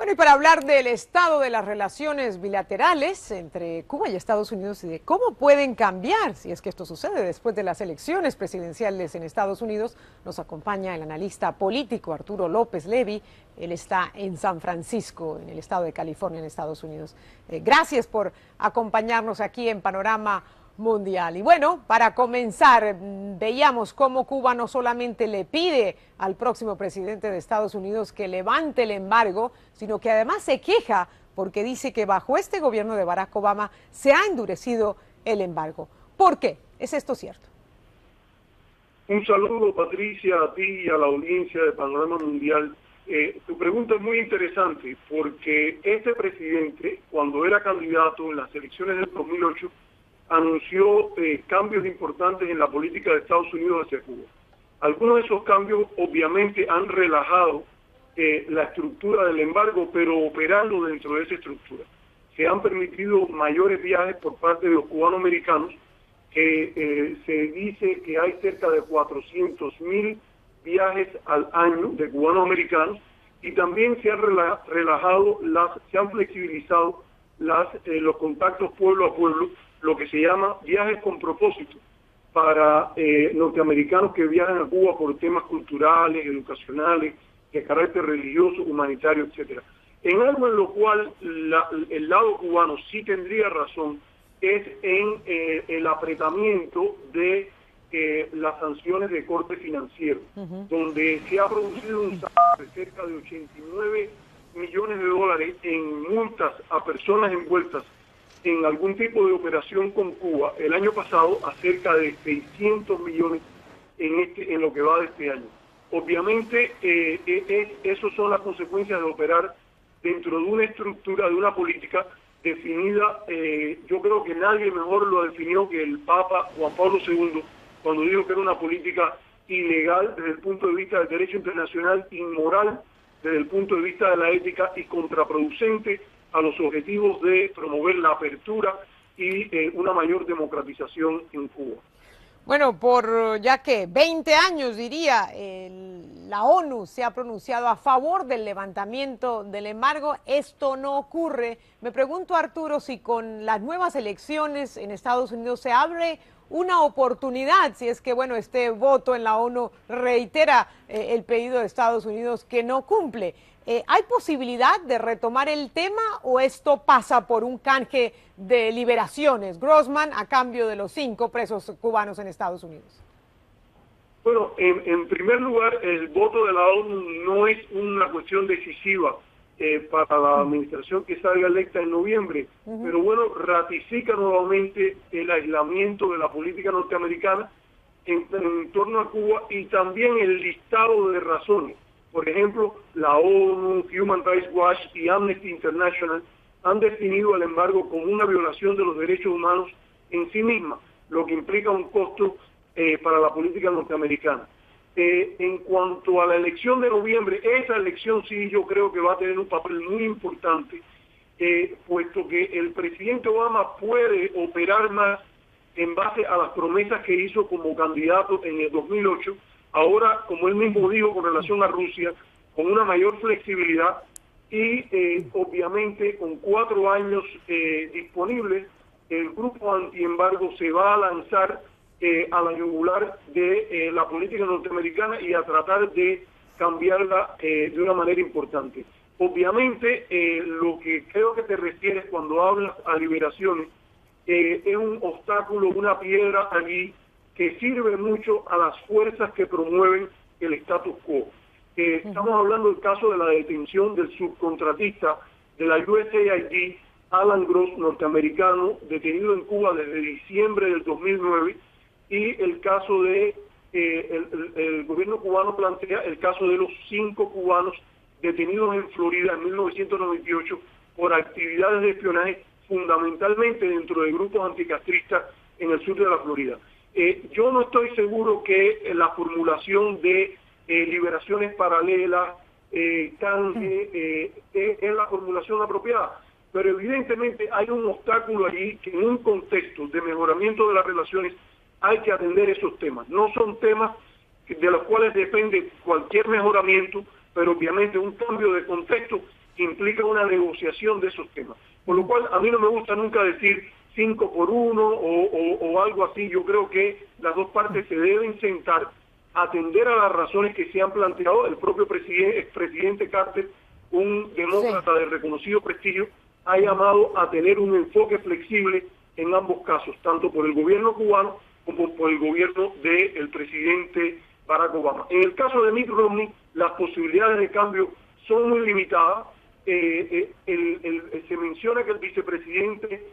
Bueno, y para hablar del estado de las relaciones bilaterales entre Cuba y Estados Unidos y de cómo pueden cambiar, si es que esto sucede después de las elecciones presidenciales en Estados Unidos, nos acompaña el analista político Arturo López Levy. Él está en San Francisco, en el estado de California, en Estados Unidos. Gracias por acompañarnos aquí en Panorama Mundial. Y bueno, para comenzar, veíamos cómo Cuba no solamente le pide al próximo presidente de Estados Unidos que levante el embargo, sino que además se queja porque dice que bajo este gobierno de Barack Obama se ha endurecido el embargo. ¿Por qué? ¿Es esto cierto? Un saludo, Patricia, a ti y a la audiencia de Panorama Mundial. Tu pregunta es muy interesante porque este presidente, cuando era candidato en las elecciones del 2008, anunció cambios importantes en la política de Estados Unidos hacia Cuba. Algunos de esos cambios obviamente han relajado la estructura del embargo, pero operando dentro de esa estructura. Se han permitido mayores viajes por parte de los cubanoamericanos, que se dice que hay cerca de 400.000 viajes al año de cubanoamericanos, y también se han relajado, se han flexibilizado los contactos pueblo a pueblo, lo que se llama viajes con propósito para norteamericanos que viajan a Cuba por temas culturales, educacionales, de carácter religioso, humanitario, etcétera. En algo en lo cual el lado cubano sí tendría razón es en el apretamiento de las sanciones de corte financiero, donde se ha producido un saldo de cerca de 89 millones de dólares en multas a personas envueltas en algún tipo de operación con Cuba el año pasado, a cerca de 600 millones en lo que va de este año. Obviamente, eso son las consecuencias de operar dentro de una estructura, de una política definida. Yo creo que nadie mejor lo definió que el Papa Juan Pablo II, cuando dijo que era una política ilegal desde el punto de vista del derecho internacional, inmoral desde el punto de vista de la ética y contraproducente a los objetivos de promover la apertura y una mayor democratización en Cuba. Bueno, por ya que 20 años, diría, la ONU se ha pronunciado a favor del levantamiento del embargo. Esto no ocurre. Me pregunto, Arturo, si con las nuevas elecciones en Estados Unidos se abre una oportunidad, si es que, bueno, este voto en la ONU reitera el pedido de Estados Unidos que no cumple. ¿Hay posibilidad de retomar el tema o esto pasa por un canje de liberaciones, Grossman, a cambio de los 5 presos cubanos en Estados Unidos? Bueno, en primer lugar, el voto de la ONU no es una cuestión decisiva para la administración que salga electa en noviembre, pero bueno, ratifica nuevamente el aislamiento de la política norteamericana en torno a Cuba, y también el listado de razones. Por ejemplo, la ONU, Human Rights Watch y Amnesty International han definido el embargo como una violación de los derechos humanos en sí misma, lo que implica un costo para la política norteamericana. En cuanto a la elección de noviembre, esa elección sí yo creo que va a tener un papel muy importante, puesto que el presidente Obama puede operar más en base a las promesas que hizo como candidato en el 2008, ahora, como él mismo dijo con relación a Rusia, con una mayor flexibilidad y obviamente con 4 años disponibles, el grupo antiembargo se va a lanzar a la yugular de la política norteamericana y a tratar de cambiarla de una manera importante. Obviamente, lo que creo que te refieres cuando hablas a liberaciones es un obstáculo, una piedra allí que sirve mucho a las fuerzas que promueven el status quo. Estamos hablando del caso de la detención del subcontratista de la USAID, Alan Gross, norteamericano, detenido en Cuba desde diciembre del 2009, y el caso de, el gobierno cubano plantea el caso de los 5 cubanos detenidos en Florida en 1998 por actividades de espionaje, fundamentalmente dentro de grupos anticastristas en el sur de la Florida. Yo no estoy seguro que la formulación de liberaciones paralelas, canje, es la formulación apropiada, pero evidentemente hay un obstáculo allí que en un contexto de mejoramiento de las relaciones hay que atender esos temas. No son temas de los cuales depende cualquier mejoramiento, pero obviamente un cambio de contexto implica una negociación de esos temas. Por lo cual, a mí no me gusta nunca decir 5 por 1 o algo así. Yo creo que las dos partes se deben sentar, atender a las razones que se han planteado. El propio expresidente Carter, un demócrata de reconocido prestigio, ha llamado a tener un enfoque flexible en ambos casos, tanto por el gobierno cubano como por el gobierno del presidente Barack Obama. En el caso de Mitt Romney, las posibilidades de cambio son muy limitadas. Se menciona que el vicepresidente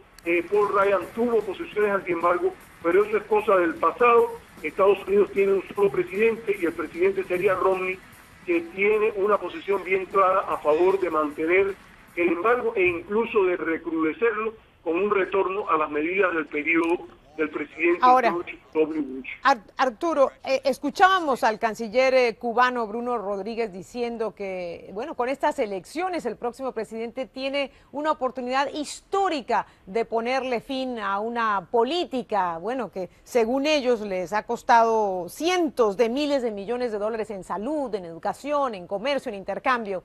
Paul Ryan tuvo posiciones antiembargo, pero eso es cosa del pasado. Estados Unidos tiene un solo presidente y el presidente sería Romney, que tiene una posición bien clara a favor de mantener el embargo e incluso de recrudecerlo con un retorno a las medidas del periodo del presidente George W. Bush. Arturo, escuchábamos al canciller cubano Bruno Rodríguez diciendo que, bueno, con estas elecciones el próximo presidente tiene una oportunidad histórica de ponerle fin a una política, bueno, que según ellos les ha costado cientos de miles de millones de dólares en salud, en educación, en comercio, en intercambio.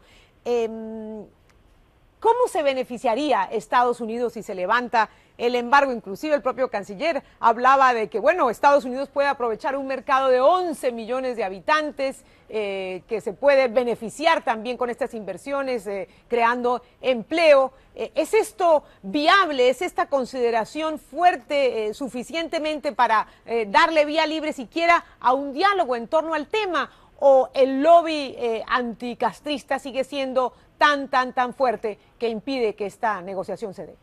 ¿Cómo se beneficiaría Estados Unidos si se levanta el embargo? Inclusive el propio canciller hablaba de que, bueno, Estados Unidos puede aprovechar un mercado de 11 millones de habitantes, que se puede beneficiar también con estas inversiones, creando empleo. ¿Es esto viable? ¿Es esta consideración fuerte suficientemente para darle vía libre siquiera a un diálogo en torno al tema? ¿O el lobby anticastrista sigue siendo tan fuerte que impide que esta negociación se dé?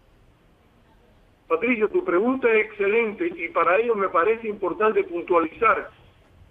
Patricia, tu pregunta es excelente y para ello me parece importante puntualizar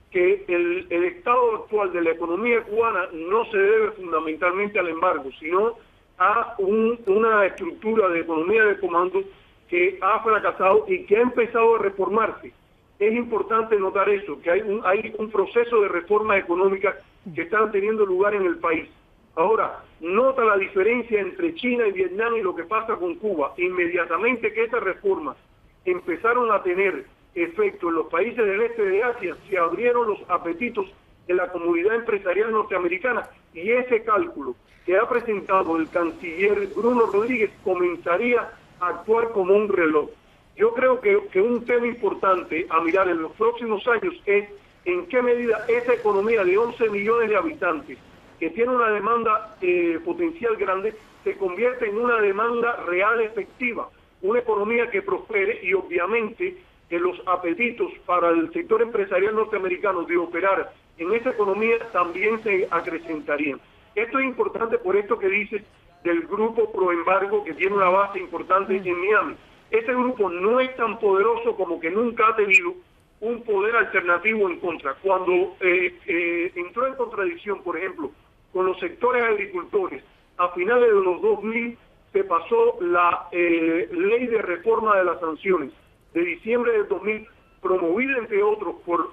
que el estado actual de la economía cubana no se debe fundamentalmente al embargo, sino a una estructura de economía de comando que ha fracasado y que ha empezado a reformarse. Es importante notar eso, que hay un proceso de reforma económica que está teniendo lugar en el país. Ahora, nota la diferencia entre China y Vietnam y lo que pasa con Cuba. Inmediatamente que esas reformas empezaron a tener efecto en los países del este de Asia, se abrieron los apetitos de la comunidad empresarial norteamericana y ese cálculo que ha presentado el canciller Bruno Rodríguez comenzaría a actuar como un reloj. Yo creo que un tema importante a mirar en los próximos años es en qué medida esa economía de 11 millones de habitantes, que tiene una demanda potencial grande, se convierte en una demanda real efectiva, una economía que prospere y obviamente que los apetitos para el sector empresarial norteamericano de operar en esa economía también se acrecentarían. Esto es importante por esto que dices del grupo pro embargo que tiene una base importante en Miami. Ese grupo no es tan poderoso como que nunca ha tenido un poder alternativo en contra. Cuando entró en contradicción, por ejemplo, con los sectores agricultores, a finales de los 2000 se pasó la ley de reforma de las sanciones de diciembre del 2000, promovida entre otros por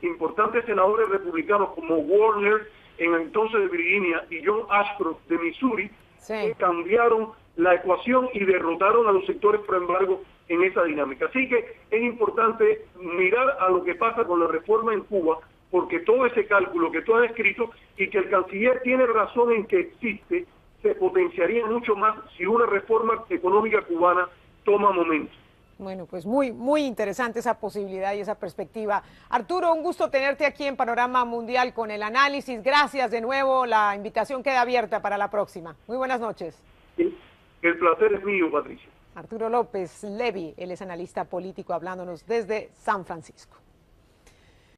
importantes senadores republicanos como Warner, en el entonces de Virginia, y John Ashcroft de Missouri, que cambiaron la ecuación y derrotaron a los sectores pro embargo en esa dinámica. Así que es importante mirar a lo que pasa con la reforma en Cuba, porque todo ese cálculo que tú has escrito y que el canciller tiene razón en que existe, se potenciaría mucho más si una reforma económica cubana toma momento. Bueno, pues muy interesante esa posibilidad y esa perspectiva. Arturo, un gusto tenerte aquí en Panorama Mundial con el análisis. Gracias de nuevo, la invitación queda abierta para la próxima. Muy buenas noches. Sí, el placer es mío, Patricia. Arturo López Levy, él es analista político hablándonos desde San Francisco.